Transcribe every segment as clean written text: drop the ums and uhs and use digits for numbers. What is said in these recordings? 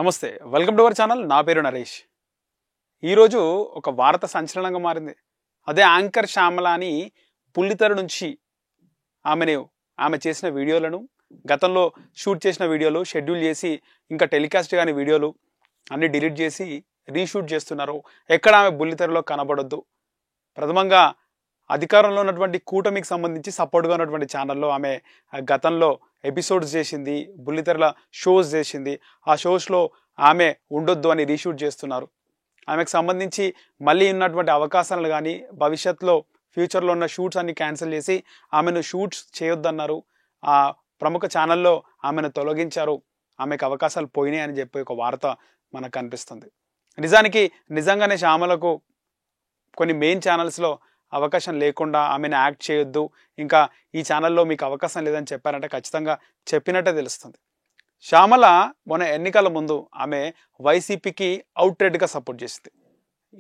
నమస్తే, welcome to our channel. నా పేరు నరేష్. ఈరోజు ఒక వార్త సంచలనంగా మారింది. అదే యాంకర్ శ్యామల అని పుల్లితెర నుంచి ఆమె చేసిన వీడియోలను, గతంలో షూట్ చేసిన వీడియోలు షెడ్యూల్ చేసి ఇంకా టెలికాస్ట్ కాని వీడియోలు అన్ని డిలీట్ చేసి రీషూట్ చేస్తున్నారు. ఎక్కడ ఆమె బుల్లితెరలో కనబడొద్దు. ప్రథమంగా అధికారంలో ఉన్నటువంటి కూటమికి సంబంధించి సపోర్ట్గా ఉన్నటువంటి ఛానల్లో ఆమె గతంలో ఎపిసోడ్స్ చేసింది, బుల్లితెరల షోస్ చేసింది. ఆ షోస్లో ఆమె ఉండొద్దు అని రీషూట్ చేస్తున్నారు. ఆమెకు సంబంధించి మళ్ళీ ఉన్నటువంటి అవకాశాలు కానీ భవిష్యత్తులో ఫ్యూచర్లో ఉన్న షూట్స్ అన్ని క్యాన్సిల్ చేసి ఆమెను షూట్స్ చేయొద్దన్నారు. ఆ ప్రముఖ ఛానల్లో ఆమెను తొలగించారు, ఆమెకు అవకాశాలు పోయినాయి అని చెప్పి ఒక వార్త మనకు కనిపిస్తుంది. నిజంగానే శ్యామలకు కొన్ని మెయిన్ ఛానల్స్లో అవకాశం లేకుండా ఆమెను యాక్ట్ చేయొద్దు, ఇంకా ఈ ఛానల్లో మీకు అవకాశం లేదని చెప్పారంటే ఖచ్చితంగా చెప్పినట్టే తెలుస్తుంది. శ్యామల మొన్న ఎన్నికల ముందు ఆమె వైసీపీకి అవుట్రైట్గా సపోర్ట్ చేసింది.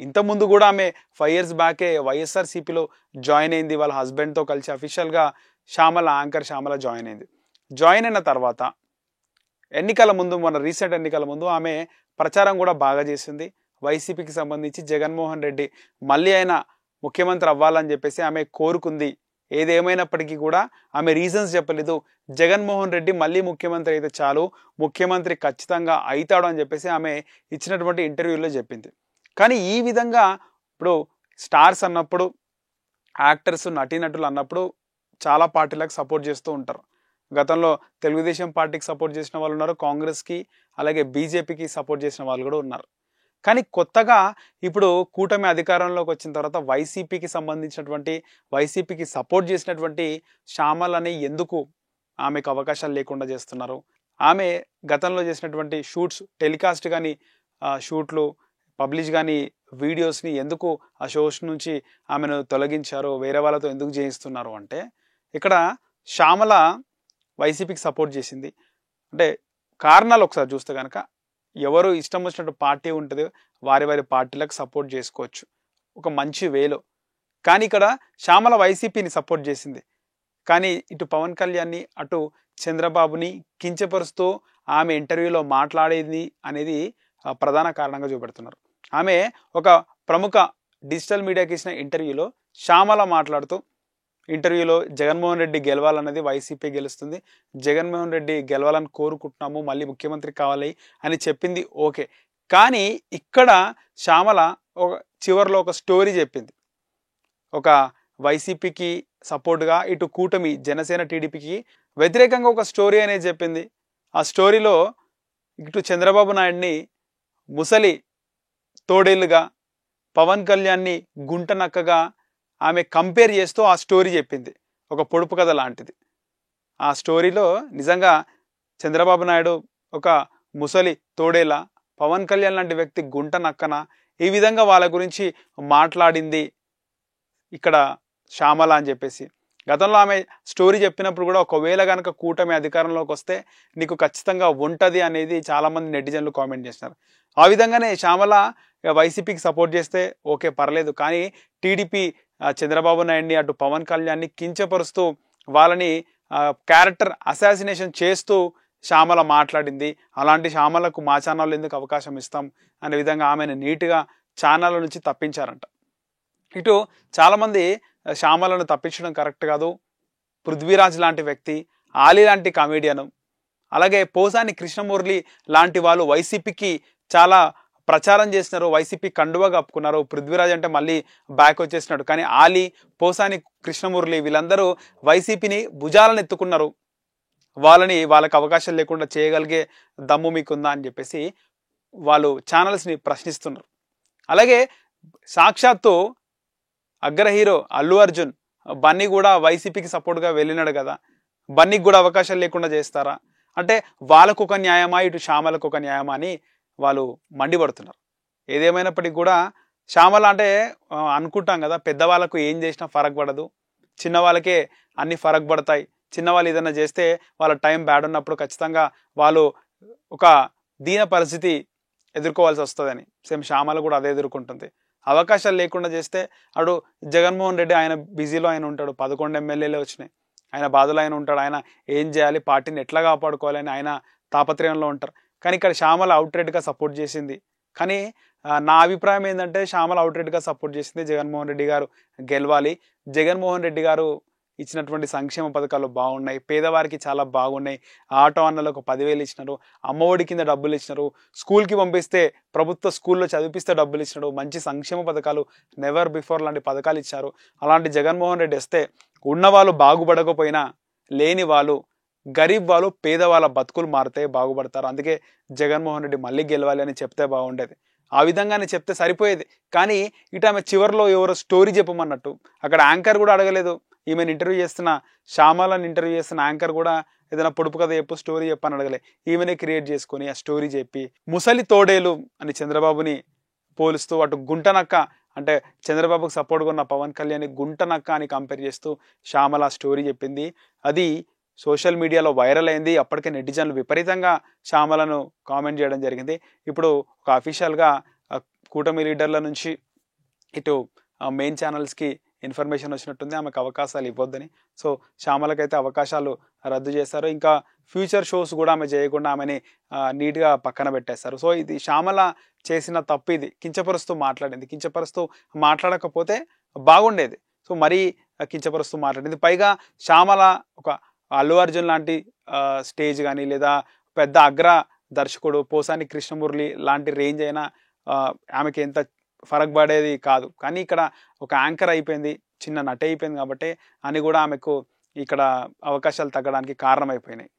ఇంతకుముందు కూడా ఆమె 5 years బ్యాకే వైఎస్ఆర్సీపీలో జాయిన్ అయింది. వాళ్ళ హస్బెండ్తో కలిసి అఫీషియల్గా యాంకర్ శ్యామల జాయిన్ అయింది. జాయిన్ అయిన తర్వాత మొన్న రీసెంట్ ఎన్నికల ముందు ఆమె ప్రచారం కూడా బాగా చేసింది. వైసీపీకి సంబంధించి జగన్మోహన్ రెడ్డి మళ్ళీ అయినా ముఖ్యమంత్రి అవ్వాలని చెప్పేసి ఆమె కోరుకుంది. ఏదేమైనప్పటికీ కూడా ఆమె రీజన్స్ చెప్పలేదు. జగన్మోహన్ రెడ్డి మళ్ళీ ముఖ్యమంత్రి అయితే చాలు, ముఖ్యమంత్రి ఖచ్చితంగా అవుతాడు అని చెప్పేసి ఆమె ఇచ్చినటువంటి ఇంటర్వ్యూలో చెప్పింది. కానీ ఈ విధంగా ఇప్పుడు స్టార్స్ అన్నప్పుడు, యాక్టర్స్, నటీనటులు అన్నప్పుడు చాలా పార్టీలకు సపోర్ట్ చేస్తూ ఉంటారు. గతంలో తెలుగుదేశం పార్టీకి సపోర్ట్ చేసిన వాళ్ళు ఉన్నారు, కాంగ్రెస్కి అలాగే బీజేపీకి సపోర్ట్ చేసిన వాళ్ళు కూడా ఉన్నారు. కానీ కొత్తగా ఇప్పుడు కూటమి అధికారంలోకి వచ్చిన తర్వాత వైసీపీకి సపోర్ట్ చేసినటువంటి శ్యామలని ఎందుకు ఆమెకు అవకాశాలు లేకుండా చేస్తున్నారు? ఆమె గతంలో చేసినటువంటి షూట్స్ టెలికాస్ట్ కానీ, షూట్లు పబ్లిష్ కానీ వీడియోస్ని ఎందుకు ఆ షోస్ నుంచి ఆమెను తొలగించారు, వేరే వాళ్ళతో ఎందుకు చేయిస్తున్నారు అంటే, ఇక్కడ శ్యామల వైసీపీకి సపోర్ట్ చేసింది అంటే కారణాలు ఒకసారి చూస్తే కనుక, ఎవరు ఇష్టం వచ్చినట్టు పార్టీ ఉంటుంది, వారి పార్టీలకు సపోర్ట్ చేసుకోవచ్చు ఒక మంచి వేలో. కానీ ఇక్కడ శ్యామల వైసీపీని సపోర్ట్ చేసింది, కానీ ఇటు పవన్ కళ్యాణ్ని అటు చంద్రబాబుని కించపరుస్తూ ఆమె ఇంటర్వ్యూలో మాట్లాడేది అనేది ప్రధాన కారణంగా చూపెడుతున్నారు. ఆమె ఒక ప్రముఖ డిజిటల్ మీడియాకి ఇచ్చిన ఇంటర్వ్యూలో శ్యామల మాట్లాడుతూ, ఇంటర్వ్యూలో జగన్మోహన్ రెడ్డి గెలవాలన్నది వైసీపీ గెలుస్తుంది, జగన్మోహన్ రెడ్డి గెలవాలని కోరుకుంటున్నాము, మళ్ళీ ముఖ్యమంత్రి కావాలి అని చెప్పింది ఓకే. కానీ ఇక్కడ శ్యామల చివరిలో ఒక స్టోరీ చెప్పింది. ఒక వైసీపీకి సపోర్ట్గా ఇటు కూటమి జనసేన టీడీపీకి వ్యతిరేకంగా ఒక స్టోరీ అనేది చెప్పింది. ఆ స్టోరీలో ఇటు చంద్రబాబు నాయుడిని ముసలి తోడేళ్ళుగా, పవన్ కళ్యాణ్ని గుంట నక్కగా ఆమె కంపేర్ చేస్తూ ఆ స్టోరీ చెప్పింది, ఒక పొడుపు కథ లాంటిది. ఆ స్టోరీలో నిజంగా చంద్రబాబు నాయుడు ఒక ముసలి తోడేలా, పవన్ కళ్యాణ్ లాంటి వ్యక్తి గుంట నక్కన, ఈ విధంగా వాళ్ళ గురించి మాట్లాడింది ఇక్కడ శ్యామల అని చెప్పేసి. గతంలో ఆమె స్టోరీ చెప్పినప్పుడు కూడా ఒకవేళ కనుక కూటమి అధికారంలోకి వస్తే నీకు ఖచ్చితంగా ఉంటుంది అనేది చాలామంది నెటిజన్లు కామెంట్ చేస్తున్నారు. ఆ విధంగానే శ్యామల వైసీపీకి సపోర్ట్ చేస్తే ఓకే పర్లేదు, కానీ టీడీపీ చంద్రబాబు నాయుడిని అటు పవన్ కళ్యాణ్ని కించపరుస్తూ వాళ్ళని క్యారెక్టర్ అసాసినేషన్ చేస్తూ శ్యామల మాట్లాడింది. అలాంటి శ్యామలకు మా ఛానల్లో ఎందుకు అవకాశం ఇస్తాం అనే విధంగా ఆమెను నీట్గా ఛానళ్ళ నుంచి తప్పించారంట. ఇటు చాలామంది శ్యామలను తప్పించడం కరెక్ట్ కాదు, పృథ్వీరాజ్ లాంటి వ్యక్తి, ఆలీ లాంటి కమేడియను, అలాగే పోసాని కృష్ణమురళి లాంటి వాళ్ళు వైసీపీకి చాలా ప్రచారం చేసినారు, వైసీపీ కండువా కప్పుకున్నారు. పృథ్వీరాజ్ అంటే మళ్ళీ బ్యాక్ వచ్చేసినాడు. కానీ ఆలీ, పోసాని కృష్ణమురళి వీళ్ళందరూ వైసీపీని భుజాలను ఎత్తుకున్నారు. వాళ్ళకి అవకాశం లేకుండా చేయగలిగే దమ్ము మీకుందా అని చెప్పేసి వాళ్ళు ఛానల్స్ని ప్రశ్నిస్తున్నారు. అలాగే సాక్షాత్తు అగ్ర హీరో అల్లు అర్జున్, బన్నీ కూడా వైసీపీకి సపోర్ట్గా వెళ్ళినాడు కదా, బన్నీకి కూడా అవకాశాలు లేకుండా చేస్తారా అంటే వాళ్ళకు ఒక న్యాయమా, ఇటు శ్యామలకు ఒక న్యాయమా అని వాళ్ళు మండిపడుతున్నారు. ఏదేమైనప్పటికీ కూడా శ్యామల అంటే అనుకుంటాం కదా, పెద్దవాళ్ళకు ఏం చేసినా ఫరక్ పడదు, చిన్నవాళ్ళకే అన్ని ఫరక్ పడతాయి. చిన్నవాళ్ళు ఏదైనా చేస్తే వాళ్ళ టైం బ్యాడ్ ఉన్నప్పుడు ఖచ్చితంగా వాళ్ళు ఒక దీన పరిస్థితి ఎదుర్కోవాల్సి వస్తుందని, సేమ్ శ్యామల కూడా అదే ఎదుర్కొంటుంది. అవకాశాలు లేకుండా చేస్తే అటు జగన్మోహన్ రెడ్డి ఆయన బిజీలో ఆయన ఉంటాడు, 11 ఎమ్మెల్యేలే వచ్చినాయి, ఆయన బాధలో ఆయన ఉంటాడు, ఆయన ఏం చేయాలి, పార్టీని ఎట్లా కాపాడుకోవాలని ఆయన తాపత్రయంలో ఉంటారు. కానీ ఇక్కడ శ్యామల అవుట్రైట్గా సపోర్ట్ చేసింది. కానీ నా అభిప్రాయం ఏంటంటే శ్యామల అవుట్రైట్గా సపోర్ట్ చేసింది జగన్మోహన్ రెడ్డి గారు గెలవాలి. జగన్మోహన్ రెడ్డి గారు ఇచ్చినటువంటి సంక్షేమ పథకాలు బాగున్నాయి, పేదవారికి చాలా బాగున్నాయి. ఆటో అన్నలకు 10,000 ఇచ్చినారు, అమ్మఒడి కింద డబ్బులు ఇచ్చినారు, స్కూల్కి పంపిస్తే ప్రభుత్వ స్కూల్లో చదివిపిస్తే డబ్బులు ఇచ్చినారు, మంచి సంక్షేమ పథకాలు నెవర్ బిఫోర్ లాంటి పథకాలు ఇచ్చారు. అలాంటి జగన్మోహన్ రెడ్డి వస్తే ఉన్నవాళ్ళు బాగుపడకపోయినా లేని వాళ్ళు, గరీబ్ వాళ్ళు, పేదవాళ్ళ బతుకులు మారితే బాగుపడతారు. అందుకే జగన్మోహన్ రెడ్డి మళ్ళీ గెలవాలి అని చెప్తే బాగుండేది. ఆ విధంగానే చెప్తే సరిపోయేది. కానీ ఇటు ఆమె చివరిలో ఎవరో స్టోరీ చెప్పమన్నట్టు, అక్కడ యాంకర్ కూడా అడగలేదు. ఈమెను ఇంటర్వ్యూ చేస్తున్న శ్యామలను ఇంటర్వ్యూ చేస్తున్న యాంకర్ కూడా ఏదైనా పొడుపు కథ చెప్పు, స్టోరీ చెప్పని అడగలే. ఈమెనే క్రియేట్ చేసుకొని ఆ స్టోరీ చెప్పి ముసలి తోడేలు అని చంద్రబాబుని పోలుస్తూ, అటు గుంటనక్క అంటే చంద్రబాబుకు సపోర్ట్గా ఉన్న పవన్ కళ్యాణ్ గుంటనక్క అని కంపేర్ చేస్తూ శ్యామల స్టోరీ చెప్పింది. అది సోషల్ మీడియాలో వైరల్ అయింది. అప్పటికే నెటిజన్లు విపరీతంగా శ్యామలను కామెంట్ చేయడం జరిగింది. ఇప్పుడు ఒక అఫీషియల్గా కూటమి లీడర్ల నుంచి ఇటు మెయిన్ ఛానల్స్కి ఇన్ఫర్మేషన్ వచ్చినట్టుంది, ఆమెకు అవకాశాలు ఇవ్వద్దని. సో శ్యామలకైతే అవకాశాలు రద్దు చేశారు. ఇంకా ఫ్యూచర్ షోస్ కూడా ఆమె చేయకుండా ఆమెని నీట్గా పక్కన పెట్టేస్తారు. సో ఇది శ్యామల చేసిన తప్పు. ఇది కించపరుస్తూ మాట్లాడింది. కించపరుస్తూ మాట్లాడకపోతే బాగుండేది. సో మరీ కించపరుస్తూ మాట్లాడింది. పైగా శ్యామల ఒక అల్లు అర్జున్ లాంటి స్టేజ్ కానీ లేదా పెద్ద అగ్ర దర్శకుడు పోసాని కృష్ణమురళి లాంటి రేంజ్ అయినా ఆమెకి ఎంత ఫరక్ పడేది కాదు. కానీ ఇక్కడ ఒక యాంకర్ అయిపోయింది, చిన్న నటి అయిపోయింది కాబట్టి అని కూడా ఆమెకు ఇక్కడ అవకాశాలు తగ్గడానికి కారణమైపోయినాయి.